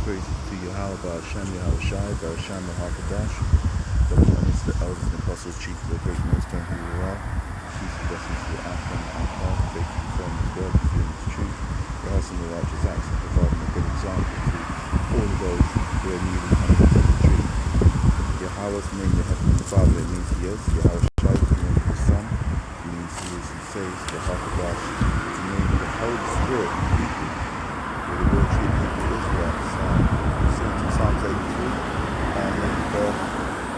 praises to Yahweh, Ba'ashem, Yahweh Shai, Ba'ashem, HaKadosh, the promise, the elders and apostles, chief of the great millstone who you are, peace and blessings to the Alpha and the Alpha, faith to confirm His word, revealing His truth, rehearsing the righteous acts and providing a good example to all of those who are newly converted to the truth. Yahweh's name, the Heavenly Father, it means He is. Yahweh Shai is the name of His Son, it means He is He saves, the HaKadosh, is the name of the Holy Spirit, people, who are the real true people of Israel. Psalms 83, and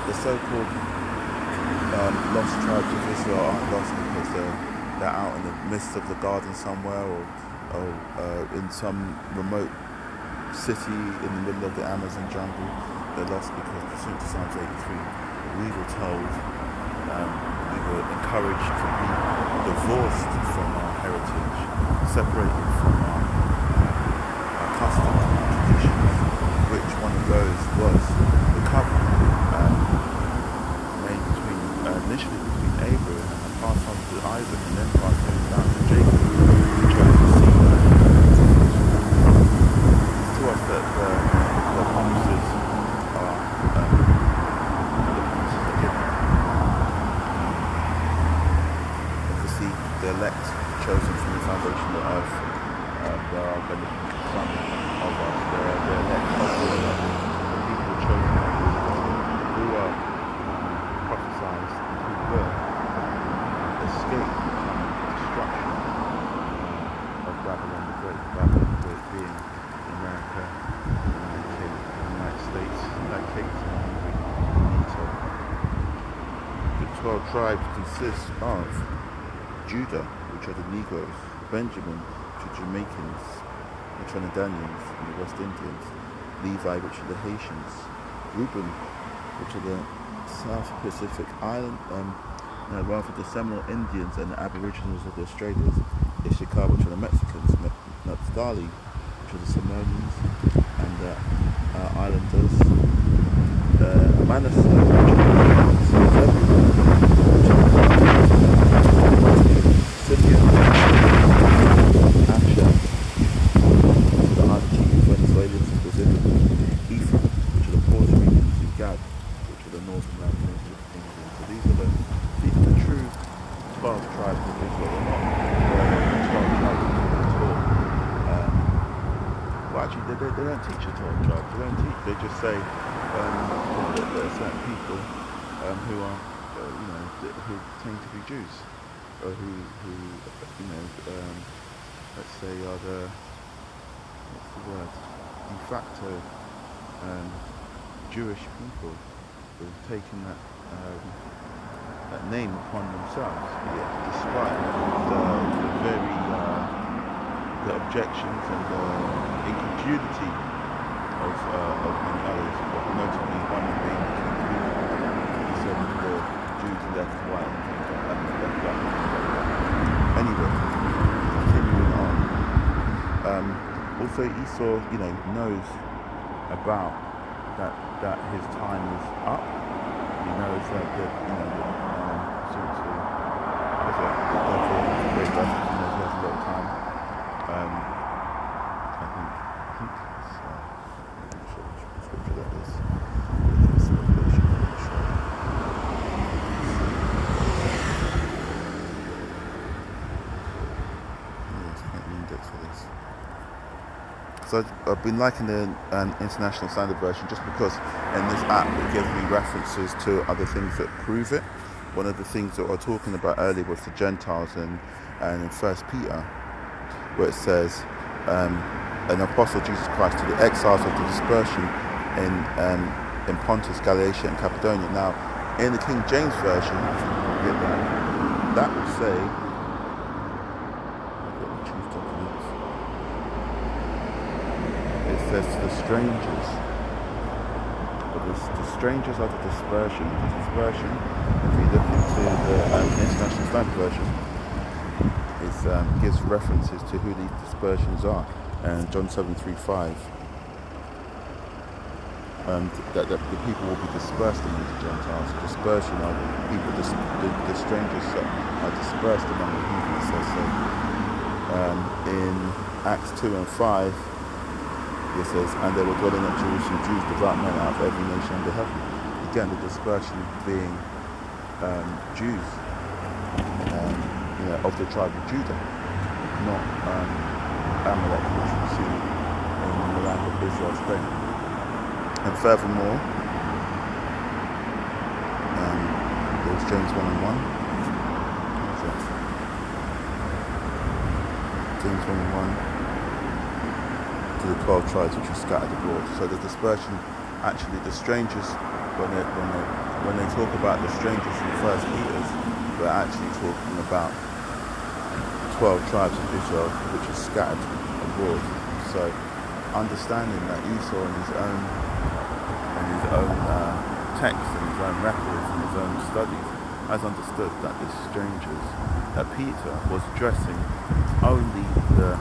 the so-called lost tribes of Israel aren't lost because they're out in the midst of the garden somewhere, or in some remote city in the middle of the Amazon jungle. They're lost because, pursuant to Psalms 83, we were told, we were encouraged to be divorced from our heritage, separated from our customs and our traditions. Which one of those was the covenant made initially between Abraham and passed on to Isaac and then passed on down to Jacob, which was the seed to us that the promises are given. Obviously, the elect chosen from the foundation of the earth, there are going to be some of us, the elect of the people chosen who are prophesied and who will escape destruction of Babylon the Great. Babylon the Great being America, the United States, NATO. The 12 tribes consist of Judah, which are the Negroes, Benjamin, which are Jamaicans, the Trinidadians and the West Indians, Levi, which are the Haitians, Reuben, which are the South Pacific Island, rather the Seminole Indians and the Aboriginals of the Australians, Issachar, which are the Mexicans, Naphtali, which are the Samoans and the Islanders, Manasseh, which are Simeon, Asher, the Argentinians, Venezuelans and Brazilians, Ephraim, which are the Puerto Ricans, and Gad, which are the Northern Americans of England. So these are the true 12 tribes of Israel. They're not 12 tribes of Israel at all. Well, actually, they don't teach the 12 tribes. They don't teach. They just say that there are certain people who are, who claim to be Jews, or who let's say are the, what's the word, de facto Jewish people who have taken that name upon themselves, despite the objections and the incredulity of many others, but notably one of being the King he said the Jews left white and left black. Anyway, continuing on. Also Esau, knows about that his time is up. He knows that the devil is a great reference. He knows he has a lot of time. I think it's I'm not sure which scripture that is. It's Revelation, I'm not sure. Yes, I think the index for this. So I've been liking the International Standard Version just because in this app it gives me references to other things that prove it. One of the things that I was talking about earlier was the Gentiles and in 1 Peter, where it says, an apostle of Jesus Christ to the exiles of the dispersion in Pontus, Galatia and Cappadocia. Now, in the King James Version, that would say, it says to the strangers, but the strangers are the dispersion. The dispersion, if you look into the International Standard Version, it gives references to who these dispersions are. And John 7:3-5, that the people will be dispersed among the Gentiles. Dispersion are the people, the strangers are dispersed among the heathen, it says so. In Acts 2 and 5, It says, and they were dwelling at Jerusalem, Jews, devout men out of every nation under heaven. Again, the dispersion being Jews, of the tribe of Judah, not Amalek, which we see in the land of Israel today. And furthermore, there's James 1 and 1. James 1 and 1. To the 12 tribes which are scattered abroad. So the dispersion, actually the strangers, when they talk about the strangers in First Peter's, they're actually talking about 12 tribes of Israel which are scattered abroad. So understanding that Esau in his own text and his own records and his own studies has understood that the strangers, that Peter was addressing only the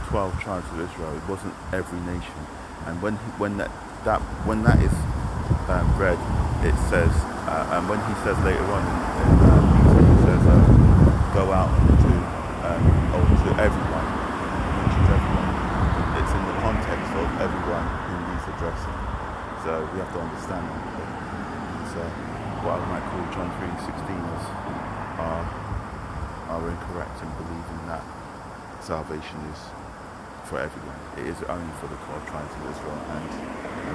12 tribes of Israel. It wasn't every nation. And when that is read, it says, and when he says later on in Peter, he says, go out to everyone. He mentions everyone. It's in the context of everyone whom he's addressing. So we have to understand that. So what I might call John 3:16 is are incorrect in believing that salvation is for everyone. It is only for the 12 tribes of Israel, and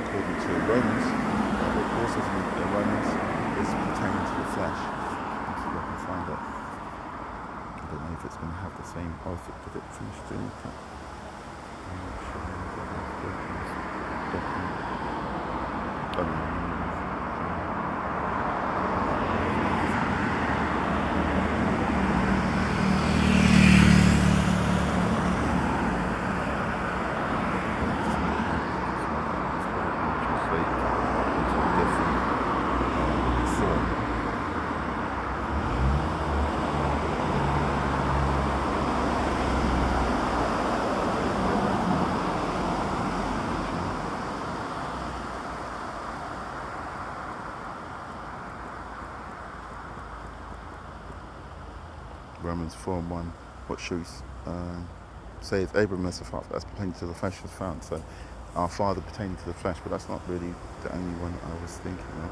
according to Romans, what Paul says in Romans is pertaining to the flesh. Let's see if I can find it. I don't know if it's going to have the same. Oh, did it finish doing that? I don't know. Romans 4 and 1. What shall we say? It's Abraham as the father, that's pertaining to the flesh was found. So our father pertaining to the flesh, but that's not really the only one I was thinking of.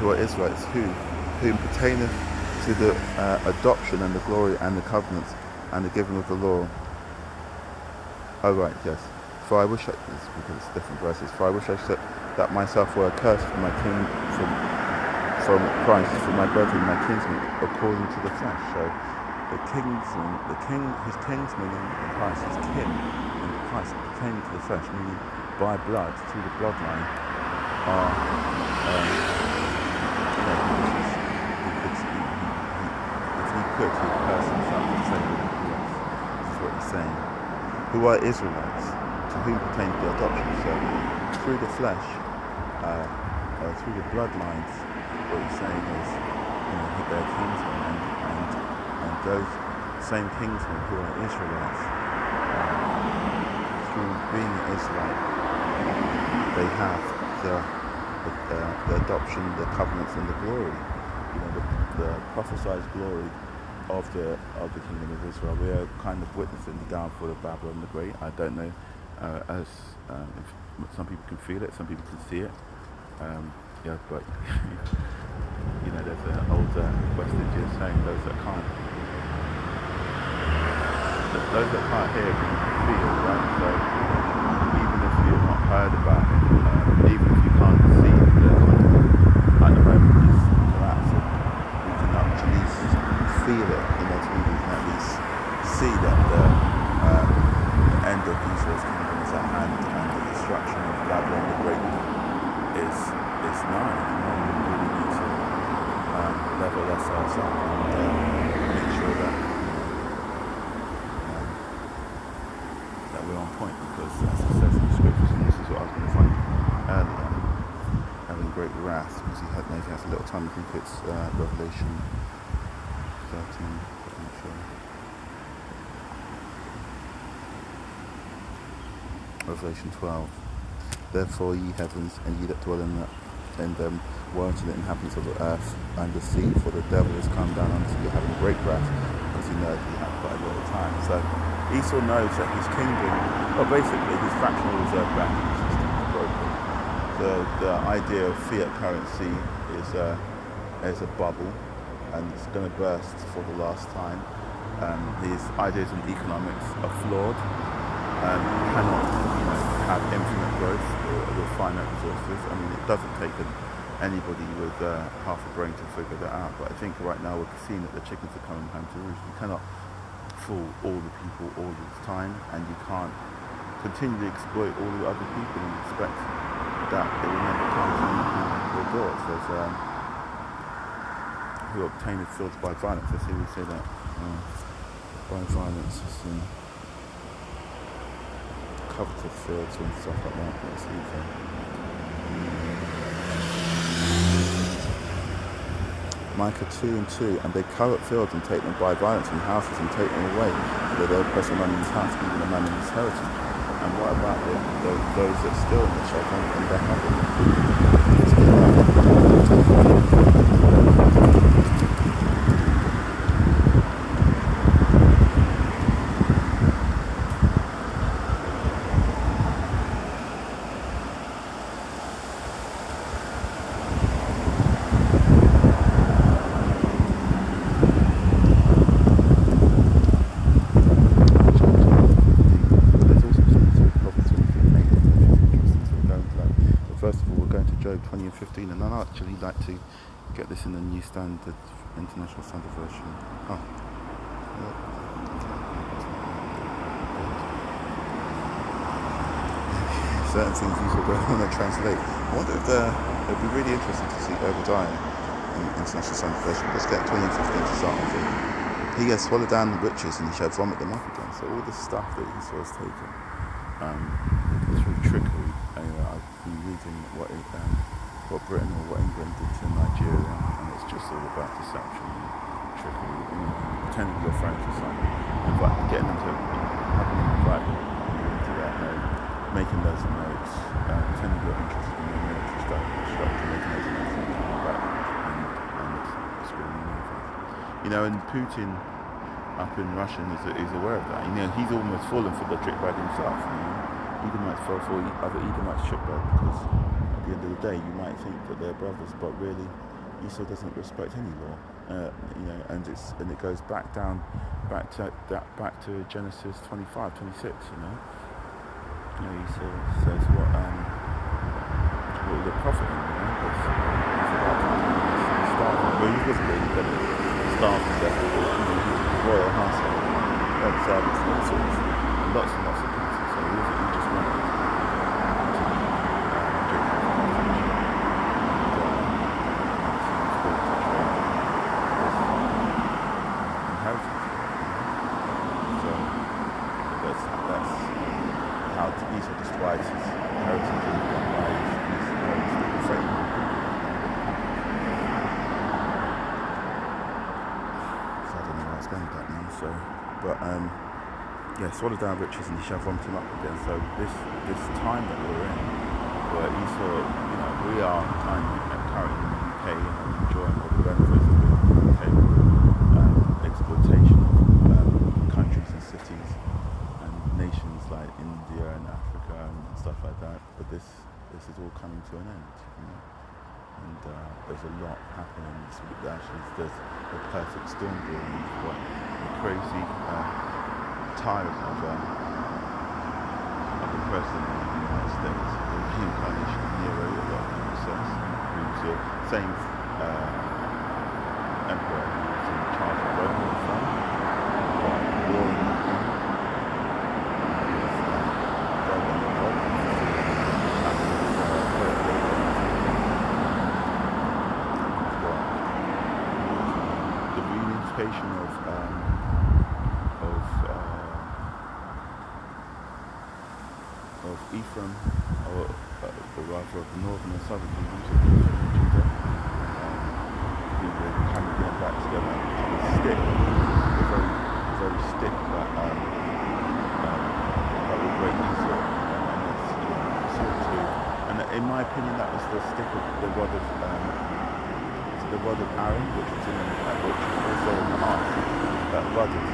Who are Israelites, whom pertaineth to the adoption and the glory and the covenants and the giving of the law. Oh right, yes. For I wish because it's different verses. For I wish I said that myself were accursed from my king, from Christ, from my brethren, my kinsmen, according to the flesh. So his kinsman in Christ, his kin in Christ pertaining to the flesh, meaning by blood, through the bloodline, are he could curse himself and say what he was. This is what he's saying. Who are Israelites, to whom pertains the adoption. So through the flesh, through the bloodlines, what he's saying is, they're kinsmen, and those same kinsmen who are Israelites, through being an Israelite, they have the adoption, the covenants, and the glory. The prophesied glory of the kingdom of Israel. We are kind of witnessing the downfall of Babylon the Great. I don't know, if some people can feel it, some people can see it. But there's an old West Indian saying: those that can't hear can feel, right? So even if you've not heard about it, even if you can't see at the moment he's collapsing, we can at least feel it, we can at least see that the end of Esau's kingdom is at hand, and the destruction of Babylon the Great is nigh. We really need to level build ourselves up and make sure that that we're on point, because as it says in the scriptures, and this is what I was going to find earlier, having great wrath, because maybe has a little time, I think it's Revelation 13, I'm not sure. Revelation 12. Therefore, ye heavens, and ye that dwell in them, woe unto the inhabitants of the earth and the sea, for the devil is come down unto you, having great wrath, because he knoweth he hath but a little time. So Esau knows that his kingdom, well, basically his fractional reserve banking system is broken. The idea of fiat currency is a bubble, and it's going to burst for the last time. His ideas in economics are flawed. Cannot, have infinite growth with finite resources. I mean, it doesn't take anybody with half a brain to figure that out. But I think right now we're seeing that the chickens are coming home to roost. You cannot fool all the people all the time, and you can't continually exploit all the other people and expect that it will never come to your door. It says, who obtaineth fields by violence. I see we say that by violence is coveted fields and stuff like that. Let's see Micah 2:2, and they covet fields and take them by violence, and houses and take them away, so they oppress a man in his house, even a man in his heritage. And what about those that steal and shall come in their Job 20 and 15, and I'd actually like to get this in the New Standard, International Standard Version. Certain things you sort of want to translate. I wonder if it would be really interesting to see Obadiah in International Standard Version. Let's get 20 and 15 to start off with. He has swallowed down the riches and he shall vomit them up again. So all this stuff that Esau has taken, through trickery. I've been reading what Britain or what England did to Nigeria, and it's just all about deception and trickery, pretending you're friends with someone, getting them to, having them invite you into their home, making those notes, pretending you're interested in their military structure, making those notes, and coming back and screwing them over. And Putin up in Russia is aware of that. He's almost fallen for the trick bag himself. Edomites fell for other Edomites' trick bag, because at the end of the day you might think that they're brothers, but really Esau doesn't respect any law. And it goes back to Genesis 25, 26. Esau says what will the profit him? Because he's about to starve. Well, he wasn't really going to starve to death. Royal household, servants and all sorts, and lots of cattle. So he just wanted to drink inheritance. So that's how Esau describes his inheritance in one way. His inheritance. Swallow down riches and he shall vomit them up again. So this time that we're in, where Esau, we are currently in the UK enjoying all the benefits of the UK exploitation of countries and cities and nations like India and Africa and stuff like that. But this is all coming to an end, and there's a lot happening. Actually, there's a perfect storm brewing. What a crazy tyrant of the president of the United States, the reincarnation of Nero, a lot of people says, who's the same emperor who was in charge of Rome all the time, war in Ukraine, reunification of Ephraim, or rather of the northern and southern kingdoms of Ephraim and Judah, who were kind of getting back together. And the stick, the very stick that will break Esau, and it's sort of, and in my opinion, that was the stick of the rod of Aaron, which was also in the ark that budded.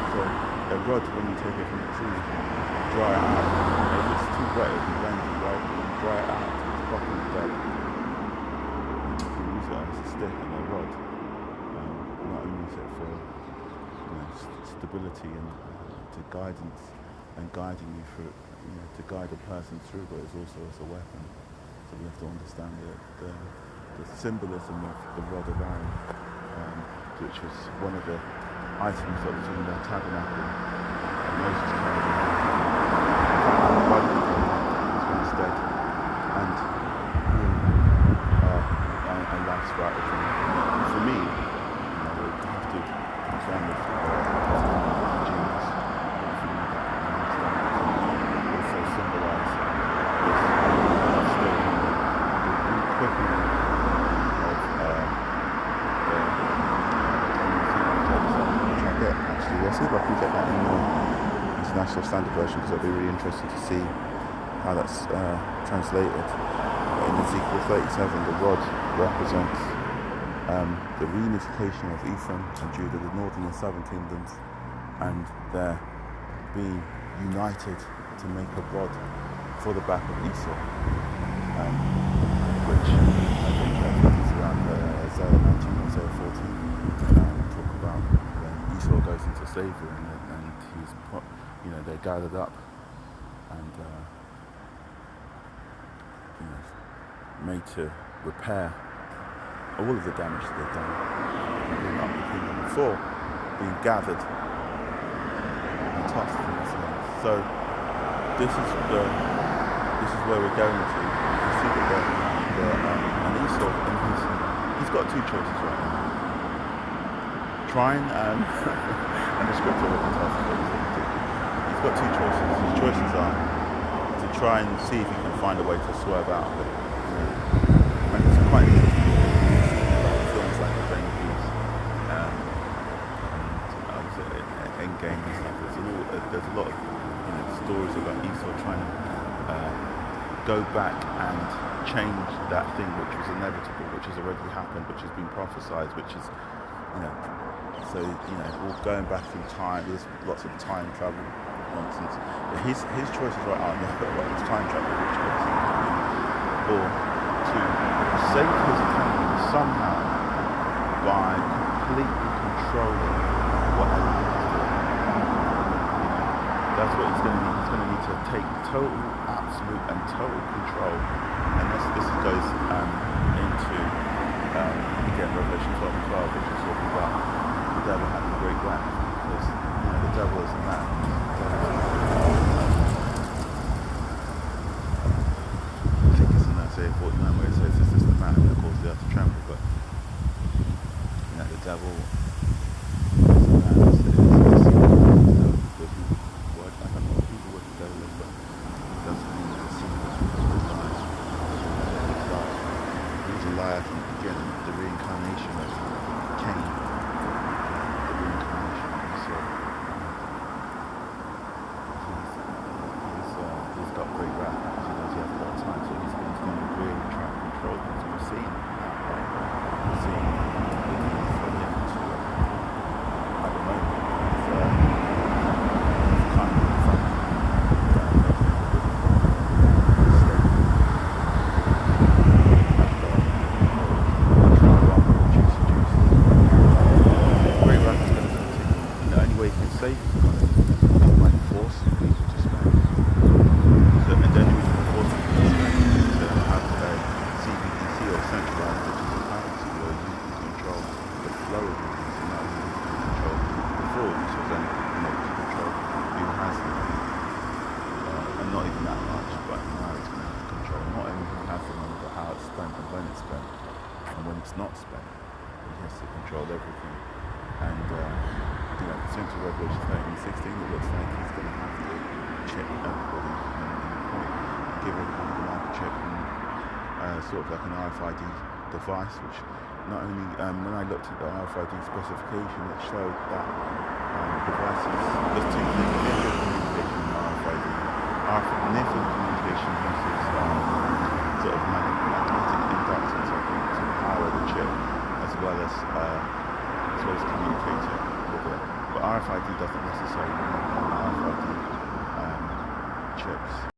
So a rod, when you take it from the tree, dry it out. If it's too wet, it'll be bendy, right? When you dry it out, it's properly dead. You can use it as a stick and a rod. Not only is it for stability and to guidance and guiding you through, to guide a person through, but it's also as a weapon. So we have to understand the symbolism of the rod of Aaron, which was one of the items that was in the tabernacle that Moses carried around. When he's dead, and life's right with him. For me, we have to confirm with genius. For me, that also symbolise this state, the quickening of actually, let's see if I can get that in the International Standard Version, because it'll be really interesting to see how that's translated. In Ezekiel 37, the rod represents the reunification of Ephraim and Judah, the northern and southern kingdoms, and they're being united to make a rod for the back of Esau, which I think is around Isaiah 19 or Isaiah 14. Talk about when Esau goes into slavery and he's put, they're gathered up and made to repair all of the damage that they've done up the kingdom before being gathered and tossed from the slave. So this is where we're going to. You can see that and Esau, he's got two choices right now. Trying and the scripture will tell us what he's got two choices. His choices are to try and see if he can find a way to swerve out of it. And it's quite interesting. Films like Avengers and Endgame and stuff. There's a lot of stories about Esau trying to go back and change that thing which was inevitable, which has already happened, which has been prophesied, which is all going back in time. There's lots of time travel nonsense. But his choices right are it's time travel, or to save his family somehow by completely controlling whatever he's doing. That's what he's going to need. He's going to need to take total, absolute, and total control. And this goes into again Revelation 12 and 12, which is talking about the devil having great wrath, because the devil is a man. I think it's in Isaiah 49 where it says this is the man that caused the earth to tremble, but the devil is a man. I don't know what the devil is, but it doesn't mean that it's he was a liar from the beginning, the reincarnation of Cain, the reincarnation of Esau. He's got great wrath because he knows he has a lot of time, so he's going to really try to control things. We're seeing that, right? We're seeing for him to, at the moment, kind of not spent. He has to control everything. And since the Revelation 13:16, it looks like he's going to have to chip everybody in point, give everybody the microchip, and sort of like an RFID device, which not only, when I looked at the RFID specification, it showed that devices, there's two things: near-field communication and RFID. Near-field communication uses sort of magnetic inductance, I think, to power the chip, as well as communicating with it. But RFID doesn't necessarily need RFID chips.